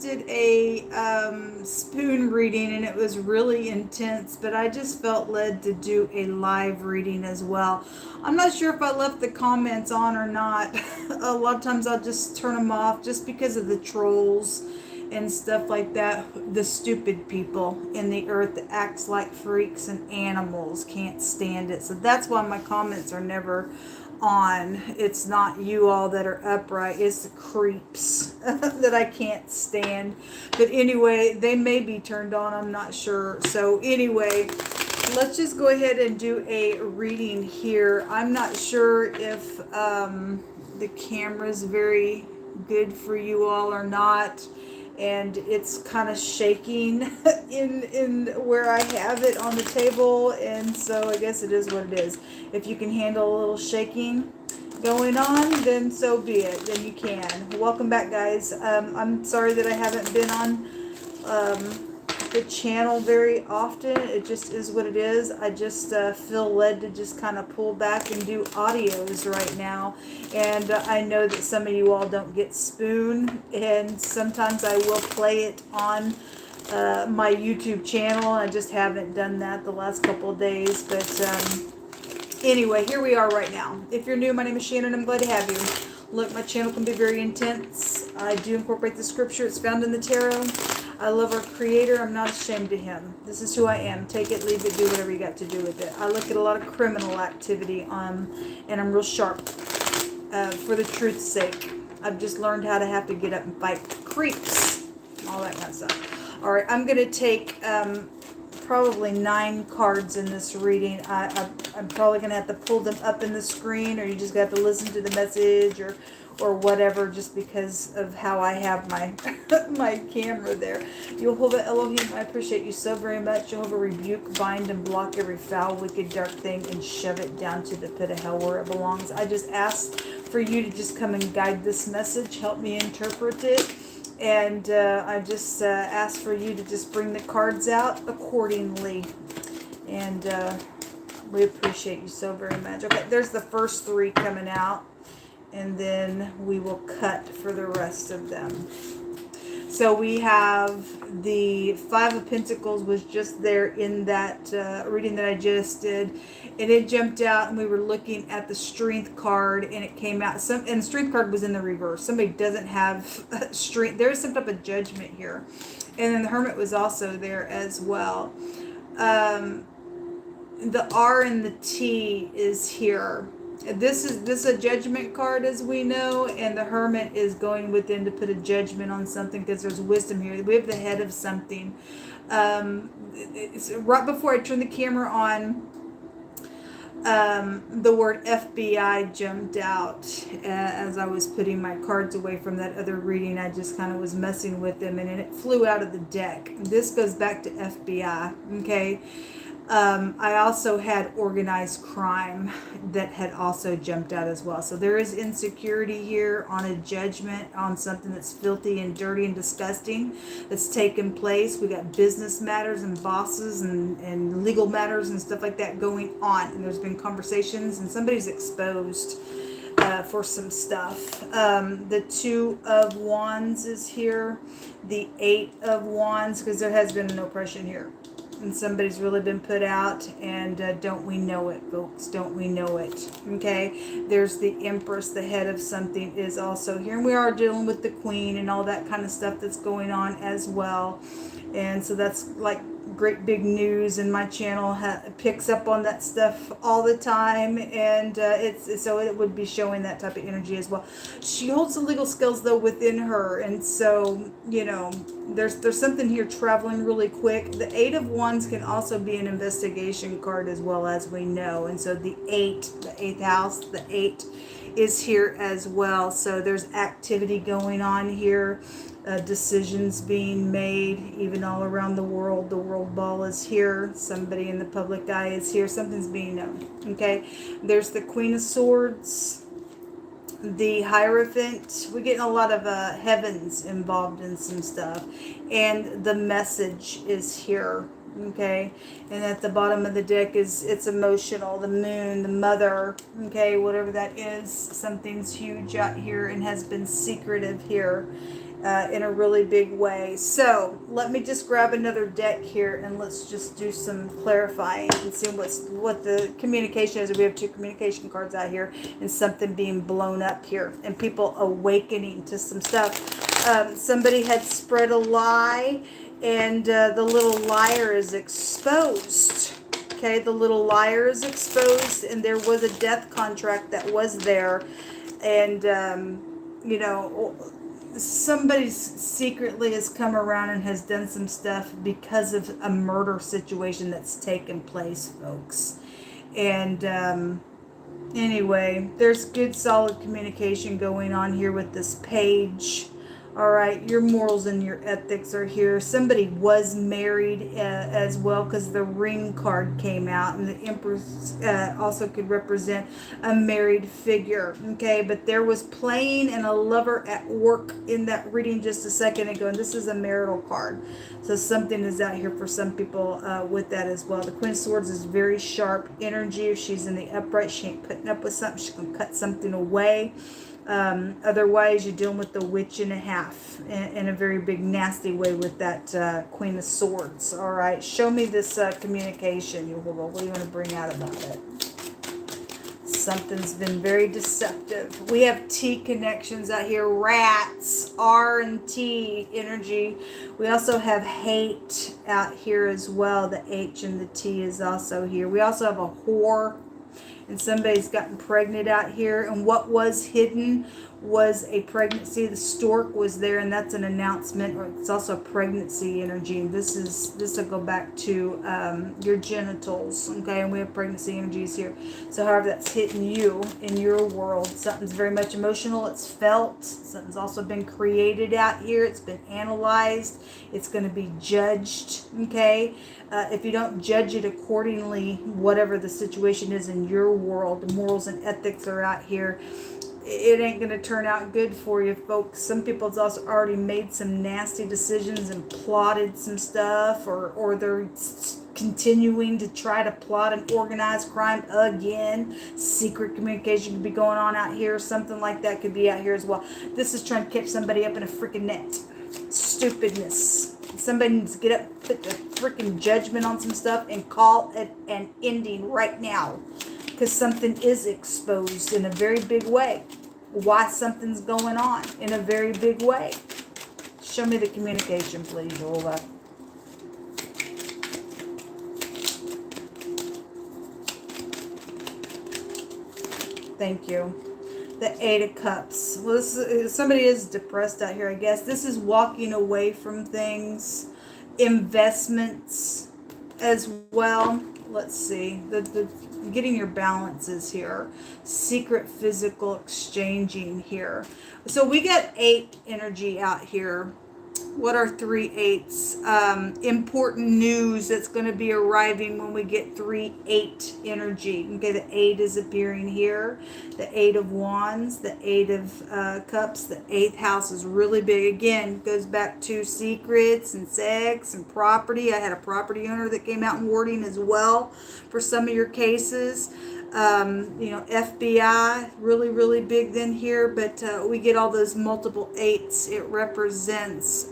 did a spoon reading and it was really intense, but I just felt led to do a live reading as well. I'm not sure if I left the comments on or not. A lot of times I'll just turn them off just because of the trolls and stuff like that. The stupid people in the earth that acts like freaks and animals, can't stand it. So that's why my comments are never on. It's not you all that are upright, it's the creeps that I can't stand. But anyway, they may be turned on, I'm not sure. So anyway, let's just go ahead and do a reading here. I'm not sure if the camera's very good for you all or not, and it's kind of shaking in where I have it on the table, and so I guess it is what it is. If you can handle a little shaking going on, then so be it, then you can. Welcome back, guys. I'm sorry that I haven't been on the channel very often. It just is what it is. I just feel led to just kind of pull back and do audios right now. And I know that some of you all don't get Spoon, and sometimes I will play it on my YouTube channel. I just haven't done that the last couple of days. But anyway, here we are right now. If you're new, my name is Shannon. I'm glad to have you. Look, my channel can be very intense. I do incorporate the scripture. It's found in the tarot. I love our Creator. I'm not ashamed of Him. This is who I am. Take it, leave it, do whatever you got to do with it. I look at a lot of criminal activity, and I'm real sharp for the truth's sake. I've just learned how to have to get up and fight creeps, all that kind of stuff. All right, I'm going to take probably 9 cards in this reading. I'm probably going to have to pull them up in the screen, or you just got to listen to the message, or whatever, just because of how I have my my camera there. Jehovah Elohim, I appreciate you so very much. Jehovah, rebuke, bind, and block every foul, wicked, dark thing, and shove it down to the pit of hell where it belongs. I just ask for you to just come and guide this message, help me interpret it, and I just ask for you to just bring the cards out accordingly. And we appreciate you so very much. Okay, there's the first 3 coming out, and then we will cut for the rest of them. So we have the 5 of Pentacles was just there in that reading that I just did, and it jumped out, and we were looking at the Strength card, and it came out. And the Strength card was in the reverse. Somebody doesn't have strength. There's some type of judgment here, and then the Hermit was also there as well. The R and the T is here. This is a judgment card, as we know, and the Hermit is going within to put a judgment on something because there's wisdom here. We have the head of something. It's right before I turn the camera on, the word FBI jumped out as I was putting my cards away from that other reading. I just kind of was messing with them, and it flew out of the deck. This goes back to FBI, okay? I also had organized crime that had also jumped out as well. So there is insecurity here on a judgment on something that's filthy and dirty and disgusting that's taken place. We got business matters and bosses and legal matters and stuff like that going on. And there's been conversations, and somebody's exposed for some stuff. The 2 of Wands is here. The 8 of Wands, because there has been an oppression here. And somebody's really been put out, and don't we know it, folks? Don't we know it? Okay, there's the Empress, the head of something, is also here, and we are dealing with the Queen and all that kind of stuff that's going on as well. And so that's like great big news, and my channel picks up on that stuff all the time, and so it would be showing that type of energy as well. She holds the legal skills though within her, and so you know there's something here traveling really quick. The 8 of Wands can also be an investigation card as well, as we know, and so the 8th house, the 8 is here as well. So there's activity going on here. Decisions being made even all around the world. The world ball is here. Somebody in the public eye is here. Something's being known. Okay, there's the Queen of Swords, the Hierophant. We're getting a lot of heavens involved in some stuff, and the Message is here. Okay, and at the bottom of the deck is it's emotional, the Moon, the Mother. Okay, whatever that is, something's huge out here and has been secretive here. in a really big way. So let me just grab another deck here and let's just do some clarifying and see what the communication is. We have 2 communication cards out here and something being blown up here and people awakening to some stuff. Somebody had spread a lie and the little liar is exposed. Okay, the little liar is exposed and there was a death contract that was there. And, you know, somebody secretly has come around and has done some stuff because of a murder situation that's taken place, folks. And anyway, there's good solid communication going on here with this page. All right, your morals and your ethics are here. Somebody was married as well because the ring card came out, and the Empress also could represent a married figure. Okay, but there was playing and a lover at work in that reading just a second ago, and this is a marital card. So something is out here for some people with that as well. The Queen of Swords is very sharp energy. If she's in the upright, she ain't putting up with something. She's going to cut something away. Otherwise, you're dealing with the witch and a half in a very big, nasty way with that Queen of Swords. All right, show me this communication. What do you want to bring out about it? Something's been very deceptive. We have T connections out here. Rats, R and T energy. We also have hate out here as well. The H and the T is also here. We also have a whore. And somebody's gotten pregnant out here. And what was hidden was a pregnancy. The stork was there, and that's an announcement. Or it's also a pregnancy energy. And this will go back to your genitals. Okay, and we have pregnancy energies here. So however that's hitting you in your world, something's very much emotional. It's felt. Something's also been created out here. It's been analyzed. It's going to be judged. Okay. If you don't judge it accordingly, whatever the situation is in your world, the morals and ethics are out here. It ain't going to turn out good for you, folks. Some people have also already made some nasty decisions and plotted some stuff, or they're continuing to try to plot an organized crime again. Secret communication could be going on out here. Something like that could be out here as well. This is trying to catch somebody up in a freaking net. Stupidness. Somebody needs to get up, put the freaking judgment on some stuff and call it an ending right now. Because something is exposed in a very big way. Why something's going on in a very big way. Show me the communication, please, Ola. Thank you. The 8 of Cups. Well, somebody is depressed out here, I guess. This is walking away from things. Investments as well. Let's see. The getting your balances here. Secret physical exchanging here. So we got 8 energy out here. What are 3 8s? Important news that's going to be arriving when we get 3 8 energy. Okay, the 8 is appearing here. The 8 of Wands, the 8 of Cups, the 8th house is really big. Again, goes back to secrets and sex and property. I had a property owner that came out in warding as well for some of your cases. You know, FBI, really, really big then here, but we get all those multiple 8s. It represents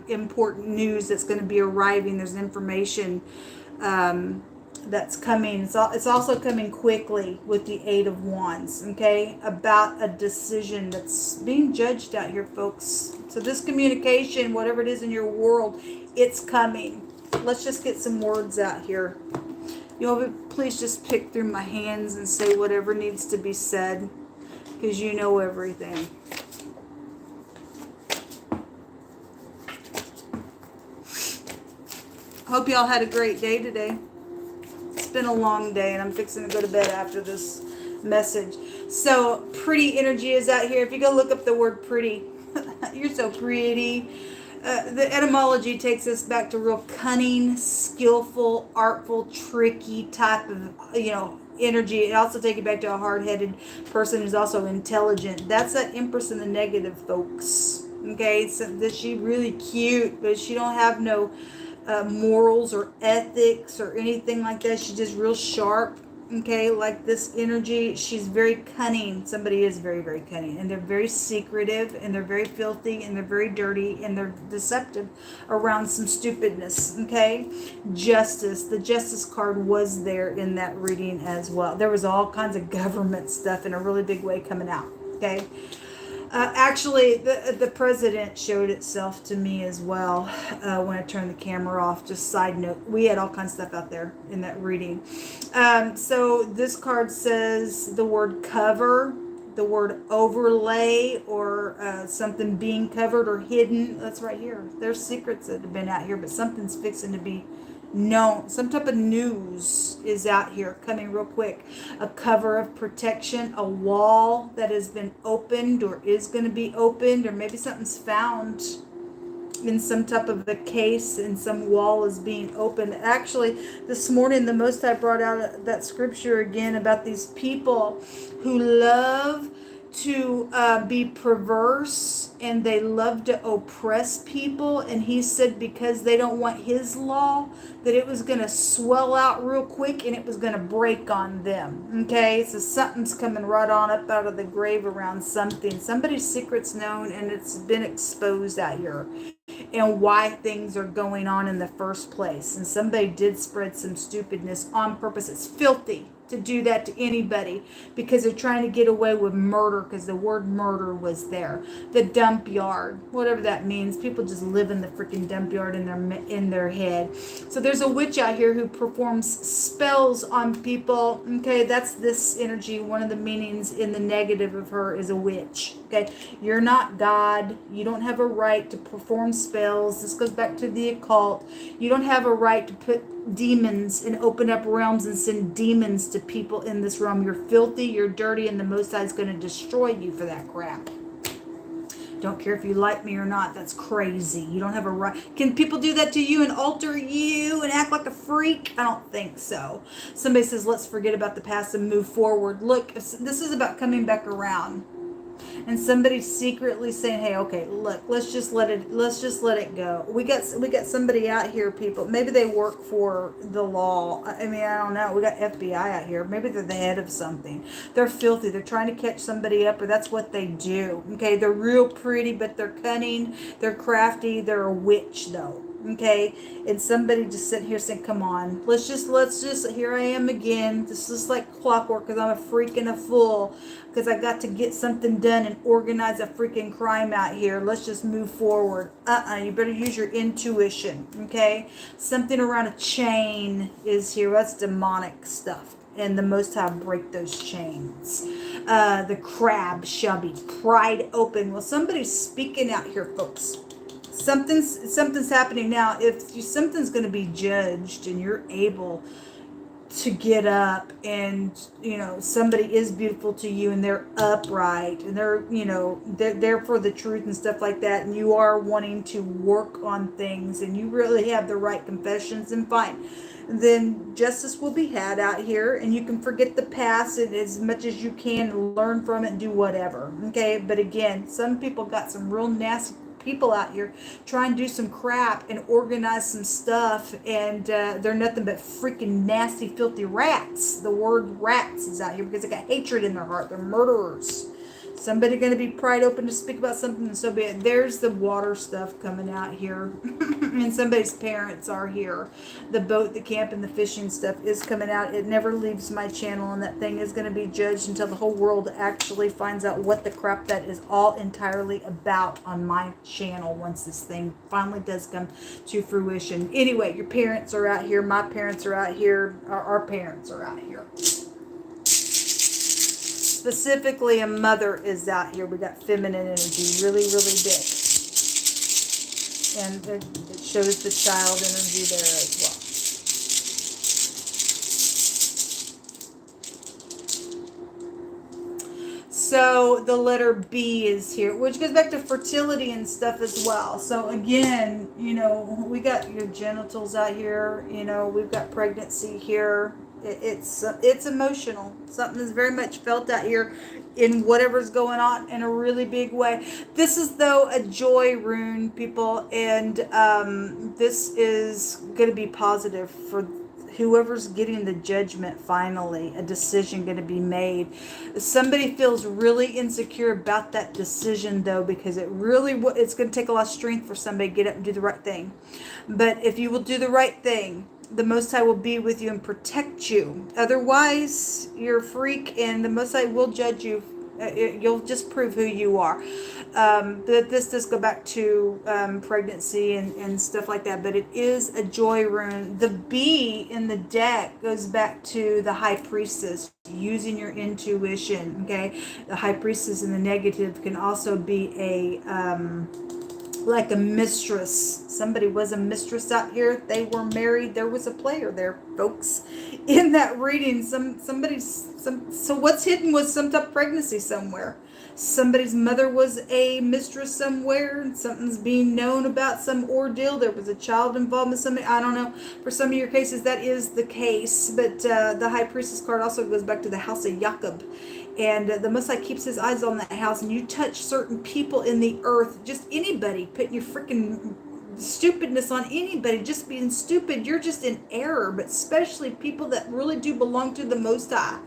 important news that's going to be arriving. There's information that's coming. It's also coming quickly with the 8 of Wands, okay, about a decision that's being judged out here, folks. So this communication, whatever it is in your world, it's coming. Let's just get some words out here. You'll please just pick through my hands and say whatever needs to be said, because you know everything. Hope y'all had a great day today. It's been a long day, and I'm fixing to go to bed after this message. So, pretty energy is out here. If you go look up the word pretty, you're so pretty. The etymology takes us back to real cunning, skillful, artful, tricky type of, energy. It also takes you back to a hard-headed person who's also intelligent. That's that Empress in the negative, folks. Okay, so that she really cute, but she don't have no morals or ethics or anything like that. She's just real sharp. Okay, like this energy, she's very cunning. Somebody is very, very cunning, and they're very secretive, and they're very filthy, and they're very dirty, and they're deceptive around some stupidness. Okay, justice. The justice card was there in that reading as well. There was all kinds of government stuff in a really big way coming out. Okay. Actually, the president showed itself to me as well when I turned the camera off. Just side note, we had all kinds of stuff out there in that reading. So this card says the word cover, the word overlay, or something being covered or hidden. That's right here. There's secrets that have been out here, but something's fixing to be known. Some type of news is out here coming real quick. A cover of protection, a wall that has been opened or is going to be opened, or maybe something's found in some type of a case and some wall is being opened. Actually, this morning the Most High brought out that scripture again about these people who love to be perverse, and they love to oppress people, and he said because they don't want his law, that it was going to swell out real quick and it was going to break on them. Okay, so something's coming right on up out of the grave around something. Somebody's secret's known, and it's been exposed out here, and why things are going on in the first place. And somebody did spread some stupidness on purpose. It's filthy to do that to anybody because they're trying to get away with murder, because the word murder was there. The dump yard, whatever that means. People just live in the freaking dump yard in their head. So there's a witch out here who performs spells on people. Okay, that's this energy. One of the meanings in the negative of her is a witch. Okay, you're not God. You don't have a right to perform spells. This goes back to the occult. You don't have a right to put demons and open up realms and send demons to people in this realm. You're filthy, you're dirty, and the Most High is going to destroy you for that crap. Don't care if you like me or not. That's crazy. You don't have a right. Can people do that to you and alter you and act like a freak? I don't think so. Somebody says, let's forget about the past and move forward. Look, this is about coming back around. And somebody's secretly saying, hey, okay, look, let's just let it go. We got somebody out here, people. Maybe they work for the law. I mean, I don't know. We got FBI out here. Maybe they're the head of something. They're filthy. They're trying to catch somebody up, or that's what they do. Okay, they're real pretty, but they're cunning. They're crafty. They're a witch, though. Okay, and somebody just sitting here saying, come on, let's just, here I am again. This is like clockwork, because I'm a freak and a fool, because I got to get something done and organize a freaking crime out here. Let's just move forward. You better use your intuition. Okay, something around a chain is here. That's demonic stuff, and the Most High break those chains. The crab shall be pried open. Well, somebody's speaking out here, folks. Something's happening now. Something's going to be judged, and you're able to get up, and somebody is beautiful to you, and they're upright, and they're there for the truth and stuff like that, and you are wanting to work on things, and you really have the right confessions, and fine, then justice will be had out here, and you can forget the past and as much as you can, learn from it and do whatever. Okay, but again, some people got some real nasty people out here trying to do some crap and organize some stuff, and they're nothing but freaking nasty, filthy rats. The word rats is out here because they got hatred in their heart. They're murderers. Somebody going to be pried open to speak about something, and so be it. There's the water stuff coming out here. And somebody's parents are here. The boat, the camp, and the fishing stuff is coming out. It never leaves my channel, and that thing is going to be judged until the whole world actually finds out what the crap that is all entirely about on my channel once this thing finally does come to fruition. Anyway, your parents are out here. My parents are out here. Our parents are out here. Specifically, a mother is out here. We got feminine energy, really, really big. And it shows the child energy there as well. So the letter B is here, which goes back to fertility and stuff as well. So again, we got your genitals out here. We've got pregnancy here. It's emotional. Something is very much felt out here in whatever's going on in a really big way. This is, though, a joy rune, people, and this is going to be positive for whoever's getting the judgment finally, a decision going to be made. Somebody feels really insecure about that decision though, because it's going to take a lot of strength for somebody to get up and do the right thing. But if you will do the right thing, the Most High will be with you and protect you. Otherwise, you're a freak, and the Most High will judge you. You'll just prove who you are. But this does go back to pregnancy and stuff like that. But it is a joy rune. The B in the deck goes back to the High Priestess, using your intuition. Okay, the High Priestess in the negative can also be like a mistress. Somebody was a mistress out here. They were married. There was a player there, folks, in that reading. So what's hidden was some type of pregnancy somewhere. Somebody's mother was a mistress somewhere, and something's being known about some ordeal. There was a child involved with somebody. I don't know. For some of your cases, that is the case. But the High Priestess card also goes back to the house of Jacob. And the Most High keeps his eyes on that house. And you touch certain people in the earth, just anybody, putting your freaking stupidness on anybody, just being stupid, you're just in error. But especially people that really do belong to the Most High.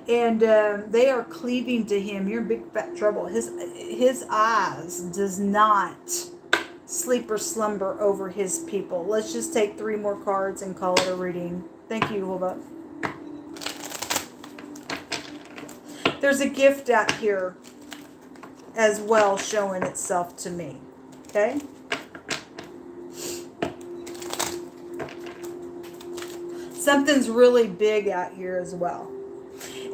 And they are cleaving to him. You're in big fat trouble. His eyes does not sleep or slumber over his people. Let's just take 3 more cards and call it a reading. Thank you. Hold up. There's a gift out here as well showing itself to me. Okay? Something's really big out here as well.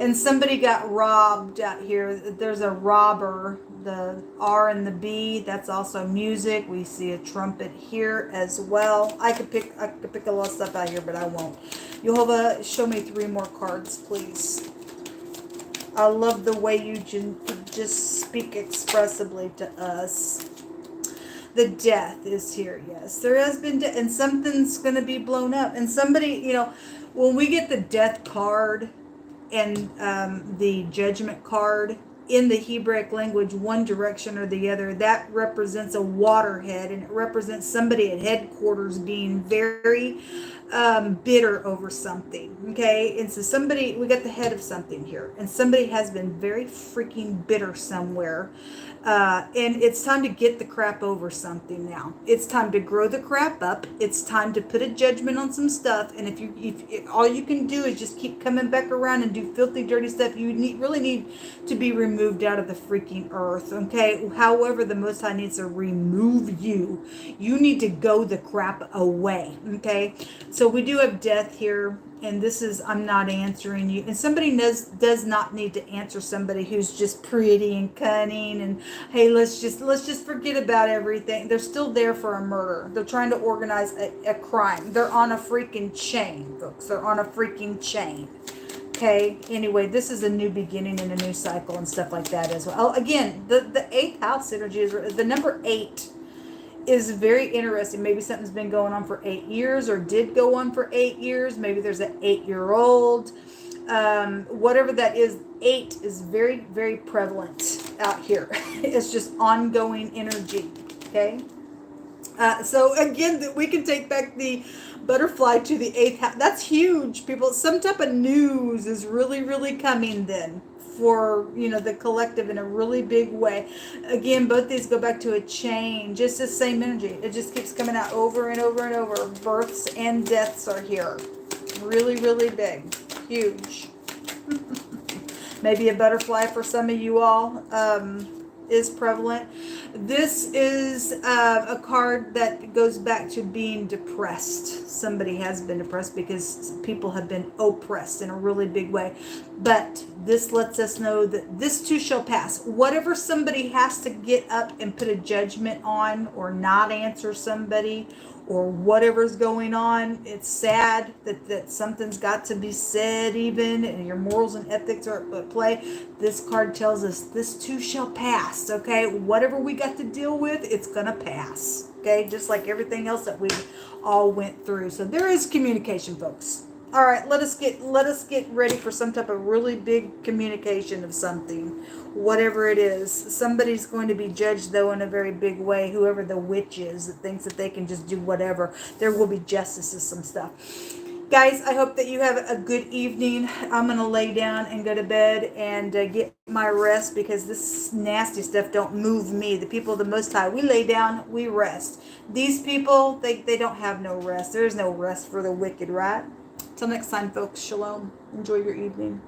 And somebody got robbed out here. There's a robber. The R and the B, that's also music. We see a trumpet here as well. I could pick a lot of stuff out here, but I won't. Jehovah, show me 3 more cards, please. I love the way you just speak expressively to us. The death is here, yes. There has been death, and something's going to be blown up. And somebody, when we get the death card and the judgment card in the Hebraic language, one direction or the other, that represents a waterhead, and it represents somebody at headquarters being very bitter over something. Okay, and so we got the head of something here, and somebody has been very freaking bitter somewhere. And it's time to get the crap over something now. It's time to grow the crap up. It's time to put a judgment on some stuff. And if all you can do is just keep coming back around and do filthy, dirty stuff, you really need to be removed out of the freaking earth. Okay. However, the Most High needs to remove you. You need to go the crap away. Okay. So we do have death here. And this is, I'm not answering you. And somebody does not need to answer somebody who's just pretty and cunning and, hey, let's just forget about everything. They're still there for a murder. They're trying to organize a crime. They're on a freaking chain, folks. They're on a freaking chain. Okay. Anyway, this is a new beginning and a new cycle and stuff like that as well. Again, the 8th house energy is the number 8. Is very interesting. Maybe something's been going on for 8 years or did go on for 8 years. Maybe there's an 8-year-old. Whatever that is, 8 is very, very prevalent out here. It's just ongoing energy. Okay. So again, we can take back the butterfly to the 8th house. That's huge, people. Some type of news is really, really coming then for the collective in a really big way. Again, both these go back to a change. It's the same energy. It just keeps coming out over and over and over. Births and deaths are here. Really, really big. Huge. Maybe a butterfly for some of you all is prevalent. This is a card that goes back to being depressed. Somebody has been depressed because people have been oppressed in a really big way. But this lets us know that this too shall pass. Whatever somebody has to get up and put a judgment on or not answer somebody or whatever's going on, it's sad that something's got to be said even, and your morals and ethics are at play. This card tells us this too shall pass, okay? Whatever we got to deal with, it's going to pass, okay? Just like everything else that we all went through. So there is communication, folks. All right, let us get ready for some type of really big communication of something, whatever it is. Somebody's going to be judged, though, in a very big way. Whoever the witch is that thinks that they can just do whatever, there will be justice to some stuff. Guys, I hope that you have a good evening. I'm going to lay down and go to bed and get my rest, because this nasty stuff don't move me. The people of the Most High, we lay down, we rest. These people, they don't have no rest. There's no rest for the wicked, right? Till next time, folks. Shalom. Enjoy your evening.